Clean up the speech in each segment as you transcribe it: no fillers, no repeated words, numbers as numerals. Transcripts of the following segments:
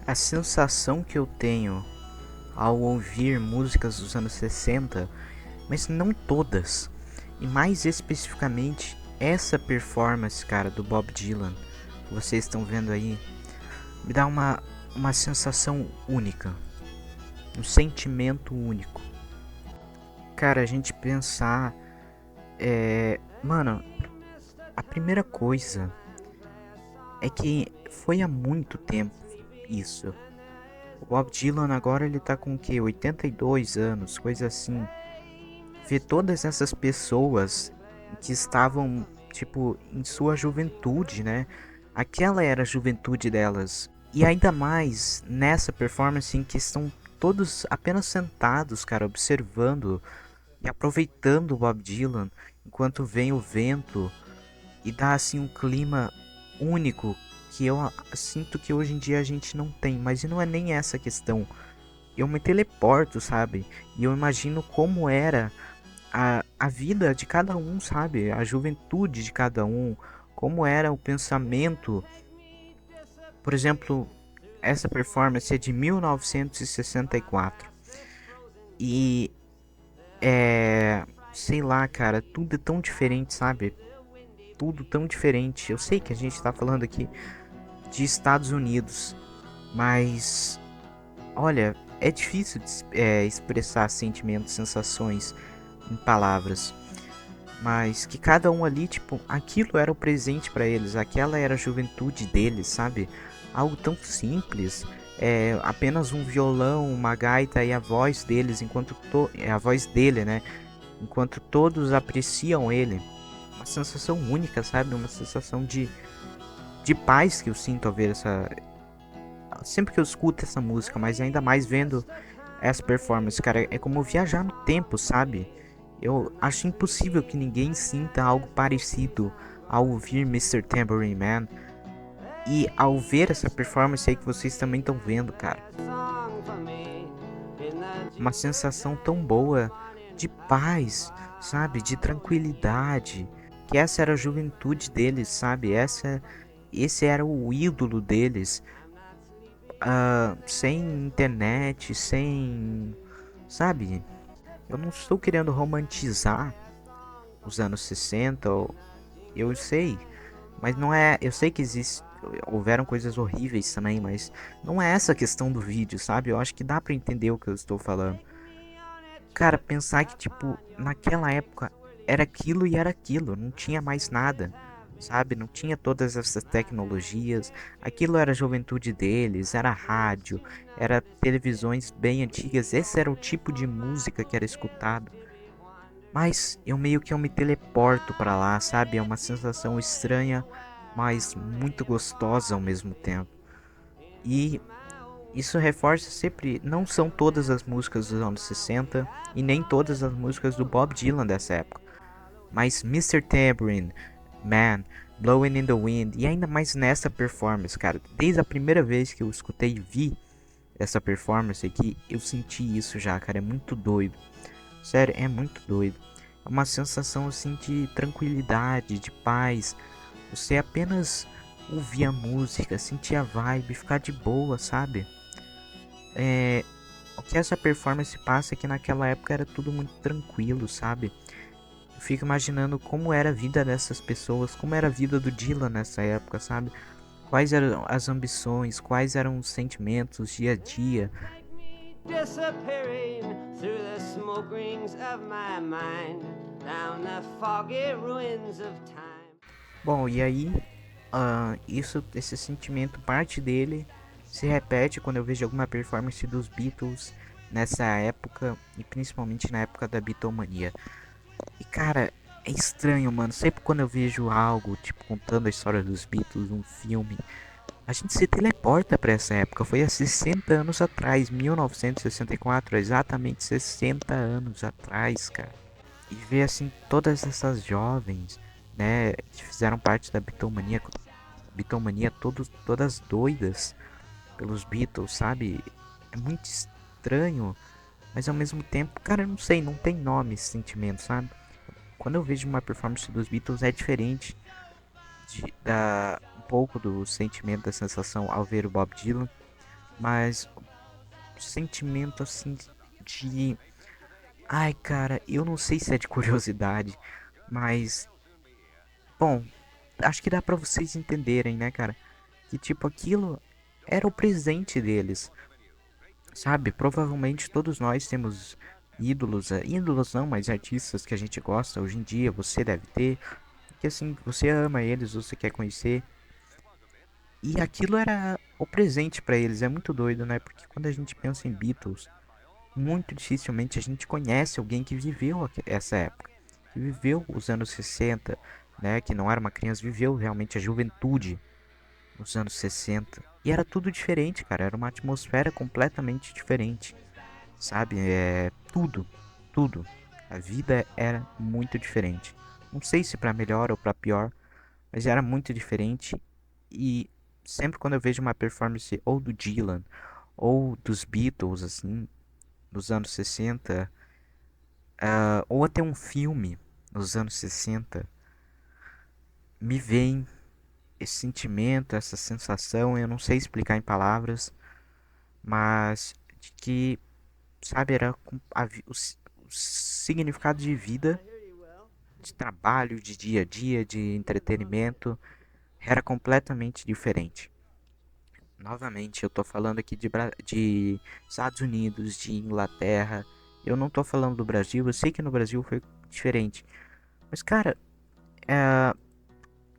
A sensação que eu tenho ao ouvir músicas dos anos 60, mas não todas, e mais especificamente essa performance, cara, do Bob Dylan, que vocês estão vendo aí, me dá uma sensação única, um sentimento único. Cara, a gente pensar, mano, a primeira coisa é que foi há muito tempo isso. O Bob Dylan agora ele tá com o quê? 82 anos, coisa assim. Ver todas essas pessoas que estavam, tipo, em sua juventude, né? Aquela era a juventude delas. E ainda mais nessa performance em que estão todos apenas sentados, cara, observando e aproveitando o Bob Dylan enquanto vem o vento e dá assim um clima único que eu sinto que hoje em dia a gente não tem, mas não é nem essa a questão. Eu me teleporto, sabe? E eu imagino como era a vida de cada um, sabe? A juventude de cada um, como era o pensamento. Por exemplo, essa performance é de 1964. E sei lá, cara, tudo é tão diferente, sabe? Tudo tão diferente. Eu sei que a gente tá falando aqui de Estados Unidos, mas olha, é difícil expressar sentimentos, sensações em palavras. Mas que cada um ali, tipo, aquilo era o presente pra eles, aquela era a juventude deles, sabe? Algo tão simples, apenas um violão, uma gaita e a voz deles, a voz dele, né? Enquanto todos apreciam ele. Uma sensação única, sabe? Uma sensação de paz que eu sinto ao ver essa. Sempre que eu escuto essa música, mas ainda mais vendo essa performance, cara, é como viajar no tempo, sabe? Eu acho impossível que ninguém sinta algo parecido ao ouvir Mr. Tambourine Man e ao ver essa performance aí que vocês também estão vendo, cara. Uma sensação tão boa de paz, sabe? De tranquilidade. Que essa era a juventude deles, sabe? Esse era o ídolo deles. Sem internet, sem. Sabe? Eu não estou querendo romantizar os anos 60, eu sei, mas não é. Eu sei que houveram coisas horríveis também, mas não é essa a questão do vídeo, sabe? Eu acho que dá pra entender o que eu estou falando. Cara, pensar que, tipo, naquela época era aquilo e era aquilo, não tinha mais nada, sabe? Não tinha todas essas tecnologias. Aquilo era a juventude deles, era rádio, era televisões bem antigas. Esse era o tipo de música que era escutado. Mas eu me teleporto pra lá, sabe? É uma sensação estranha, mas muito gostosa ao mesmo tempo. E isso reforça sempre, não são todas as músicas dos anos 60 e nem todas as músicas do Bob Dylan dessa época, mas Mr. Tambourine Man, Blowing in the Wind e ainda mais nessa performance, cara. Desde a primeira vez que eu escutei e vi essa performance aqui, eu senti isso já, cara. É muito doido. Sério, é muito doido. É uma sensação assim de tranquilidade, de paz. Você apenas ouvir a música, sentir a vibe, ficar de boa, sabe? O que essa performance passa é que naquela época era tudo muito tranquilo, sabe? Eu fico imaginando como era a vida dessas pessoas, como era a vida do Dylan nessa época, sabe? Quais eram as ambições, quais eram os sentimentos, dia a dia. Disappearing through the smoke rings of my mind, down the foggy ruins of time. Bom, e aí, esse sentimento, parte dele, se repete quando eu vejo alguma performance dos Beatles nessa época, e principalmente na época da Beatlemania. E cara, é estranho, mano. Sempre quando eu vejo algo, tipo, contando a história dos Beatles, um filme, a gente se teleporta pra essa época. Foi há 60 anos atrás, 1964, exatamente 60 anos atrás, cara. E ver assim todas essas jovens, né, que fizeram parte da Beatlemania todas doidas pelos Beatles, sabe? É muito estranho, mas ao mesmo tempo, cara, eu não sei, não tem nome esse sentimento, sabe? Quando eu vejo uma performance dos Beatles é diferente da um pouco do sentimento, da sensação ao ver o Bob Dylan. mas sentimento assim de. Ai, cara, eu não sei se é de curiosidade, mas. Bom, acho que dá pra vocês entenderem, né, cara? Que tipo, aquilo era o presente deles, sabe? Provavelmente todos nós temos ídolos, ídolos não, mas artistas que a gente gosta hoje em dia, você deve ter, que assim, você ama eles, você quer conhecer. E aquilo era o presente pra eles, é muito doido, né? Porque quando a gente pensa em Beatles, muito dificilmente a gente conhece alguém que viveu essa época, que viveu os anos 60, né? Que não era uma criança, viveu realmente a juventude nos anos 60. E era tudo diferente, cara. Era uma atmosfera completamente diferente, sabe? Tudo, tudo. A vida era muito diferente. Não sei se pra melhor ou pra pior, mas era muito diferente. E sempre quando eu vejo uma performance ou do Dylan ou dos Beatles, assim, dos anos 60, ou até um filme nos anos 60, me vem esse sentimento, essa sensação, eu não sei explicar em palavras, mas de que, sabe, era o significado de vida, de trabalho, de dia a dia, de entretenimento, era completamente diferente. Novamente, eu tô falando aqui de Estados Unidos, de Inglaterra. Eu não tô falando do Brasil, eu sei que no Brasil foi diferente. Mas, cara, é,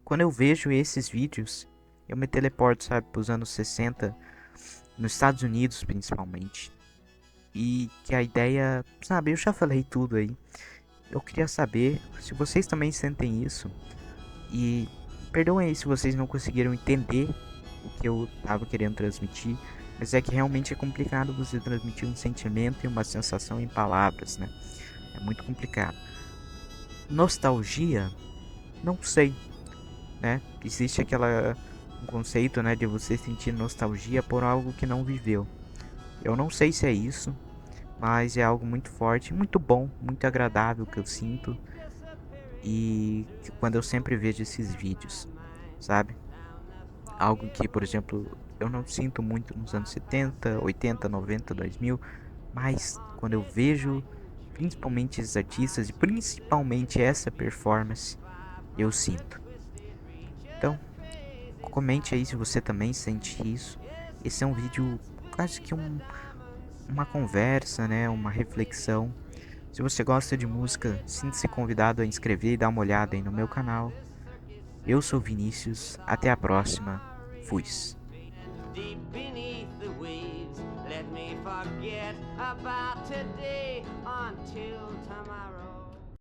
quando eu vejo esses vídeos, eu me teleporto, sabe, pros anos 60, nos Estados Unidos principalmente. E que a ideia, sabe, eu já falei tudo aí. Eu queria saber se vocês também sentem isso. E perdoem aí se vocês não conseguiram entender o que eu tava querendo transmitir. Mas é que realmente é complicado você transmitir um sentimento e uma sensação em palavras, né? É muito complicado. Nostalgia? Não sei, né? Existe aquela um conceito, né, de você sentir nostalgia por algo que não viveu. Eu não sei se é isso, mas é algo muito forte, muito bom, muito agradável que eu sinto e que quando eu sempre vejo esses vídeos, sabe? Algo que, por exemplo, eu não sinto muito nos anos 70, 80, 90, 2000, mas quando eu vejo principalmente esses artistas e principalmente essa performance, eu sinto. Então, comente aí se você também sente isso. Esse é um vídeo quase que uma conversa, né? Uma reflexão. Se você gosta de música, sinta-se convidado a inscrever e dar uma olhada aí no meu canal. Eu sou Vinícius, até a próxima. Fui. Deep beneath the waves, let me forget about today until tomorrow.